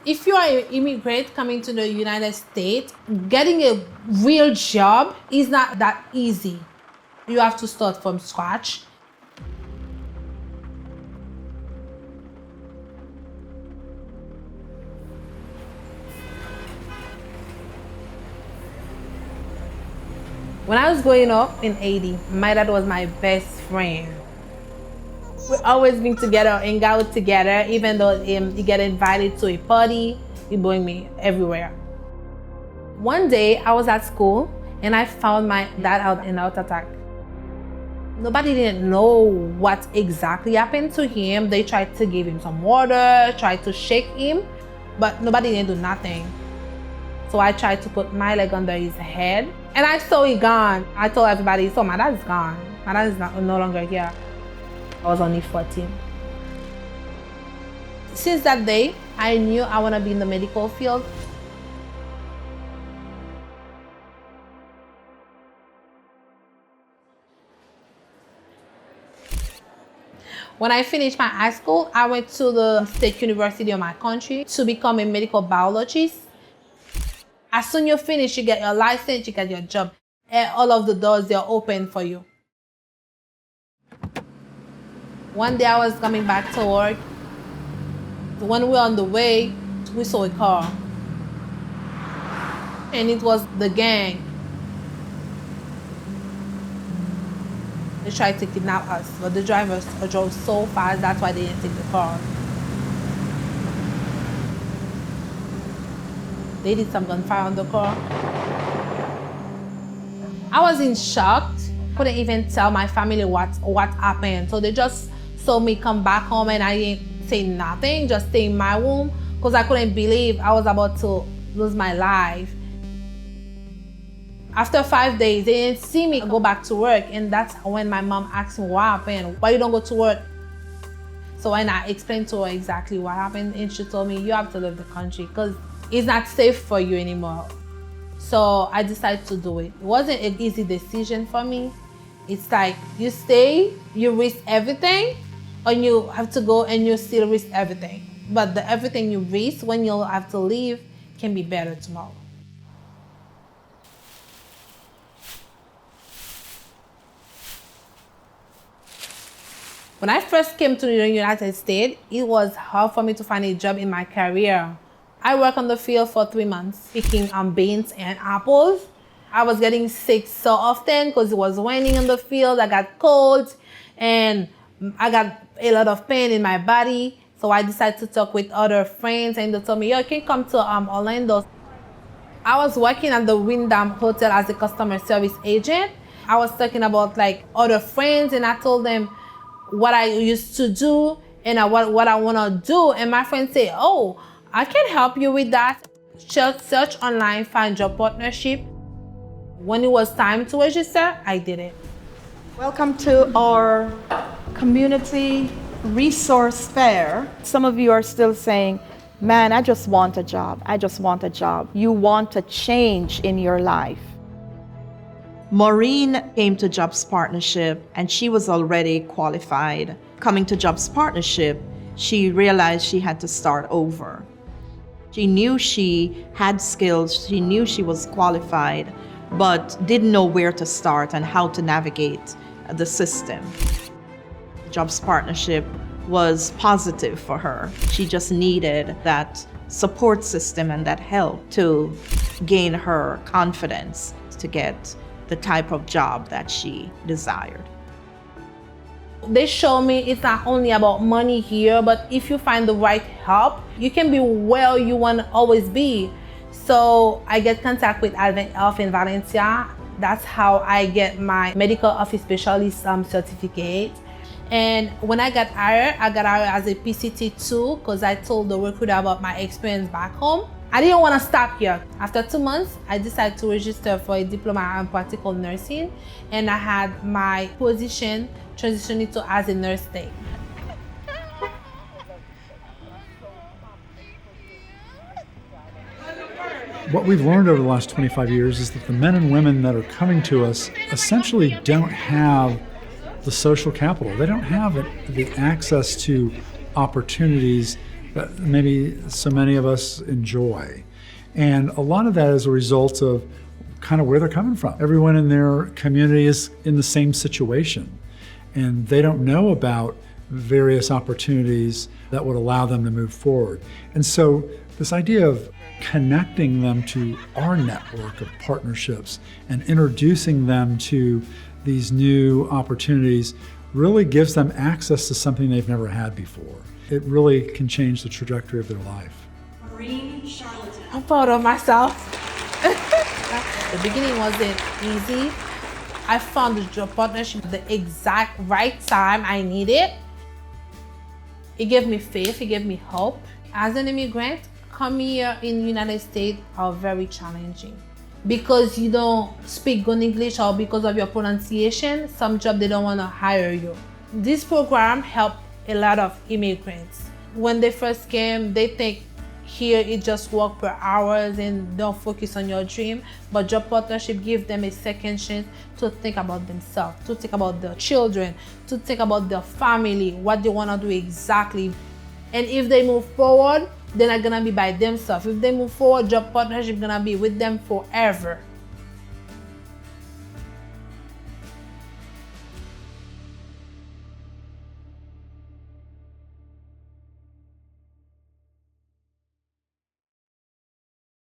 If you are an immigrant coming to the United States, getting a real job is not that easy. You have to start from scratch. When I was growing up in Haiti, my dad was my best friend. We always been together, hang out together. Even though he get invited to a party, he bring me everywhere. One day I was at school and I found my dad out in a heart attack. Nobody didn't know what exactly happened to him. They tried to give him some water, tried to shake him, but nobody didn't do nothing. So I tried to put my leg under his head and I saw he gone. I told everybody, so my dad is gone. My dad is no longer here. I was only 14. Since that day, I knew I want to be in the medical field. When I finished my high school, I went to the state university of my country to become a medical biologist. As soon as you finish, you get your license, you get your job, and all of the doors, they're open for you. One day I was coming back to work. When we were on the way, we saw a car. And it was the gang. They tried to kidnap us, but the drivers drove so fast, that's why they didn't take the car. They did some gunfire on the car. I was in shock. Couldn't even tell my family what happened. So they just saw me come back home and I didn't say nothing, just stay in my room because I couldn't believe I was about to lose my life. After 5 days, they didn't see me go back to work, and that's when my mom asked me what happened, why you don't go to work? So when I explained to her exactly what happened, and she told me, you have to leave the country because it's not safe for you anymore. So I decided to do it. It wasn't an easy decision for me. It's like you stay, you risk everything, or you have to go and you still risk everything. But the everything you risk when you have to leave can be better tomorrow. When I first came to the United States, it was hard for me to find a job in my career. I worked on the field for 3 months, picking beans and apples. I was getting sick so often because it was raining in the field. I got cold and I got a lot of pain in my body. So I decided to talk with other friends and they told me, yo, you can come to Orlando. I was working at the Wyndham Hotel as a customer service agent. I was talking about like other friends and I told them what I used to do and what I want to do. And my friends say, oh, I can help you with that. Just search online, find job partnership. When it was time to register, I did it. Welcome to our community resource fair. Some of you are still saying, man, I just want a job. I just want a job. You want a change in your life. Maurine came to Jobs Partnership and she was already qualified. Coming to Jobs Partnership, she realized she had to start over. She knew she had skills, she knew she was qualified, but didn't know where to start and how to navigate the system. Jobs Partnership was positive for her. She just needed that support system and that help to gain her confidence to get the type of job that she desired. They show me it's not only about money here, but if you find the right help, you can be where you want to always be. So I get contact with Advent Health in Valencia. That's how I get my medical office specialist certificate. And when I got hired as a PCT2 because I told the recruiter about my experience back home. I didn't want to stop here. After 2 months, I decided to register for a diploma in practical nursing, and I had my position transitioning to as a nurse tech. What we've learned over the last 25 years is that the men and women that are coming to us essentially don't have the social capital. They don't have the access to opportunities that maybe so many of us enjoy. And a lot of that is a result of kind of where they're coming from. Everyone in their community is in the same situation, and they don't know about various opportunities that would allow them to move forward. And so this idea of connecting them to our network of partnerships and introducing them to these new opportunities really gives them access to something they've never had before. It really can change the trajectory of their life. Maurine, Charlatan. I'm proud of myself. The beginning wasn't easy. I found the job partnership at the exact right time I needed. It gave me faith, it gave me hope. As an immigrant, coming here in the United States are very challenging. Because you don't speak good English or because of your pronunciation, some job they don't want to hire you. This program helped a lot of immigrants. When they first came, they think here it just work per hours and don't focus on your dream. But job partnership gives them a second chance to think about themselves, to think about their children, to think about their family, what they want to do exactly. And if they move forward, they're not gonna be by themselves. If they move forward, job partnership gonna be with them forever.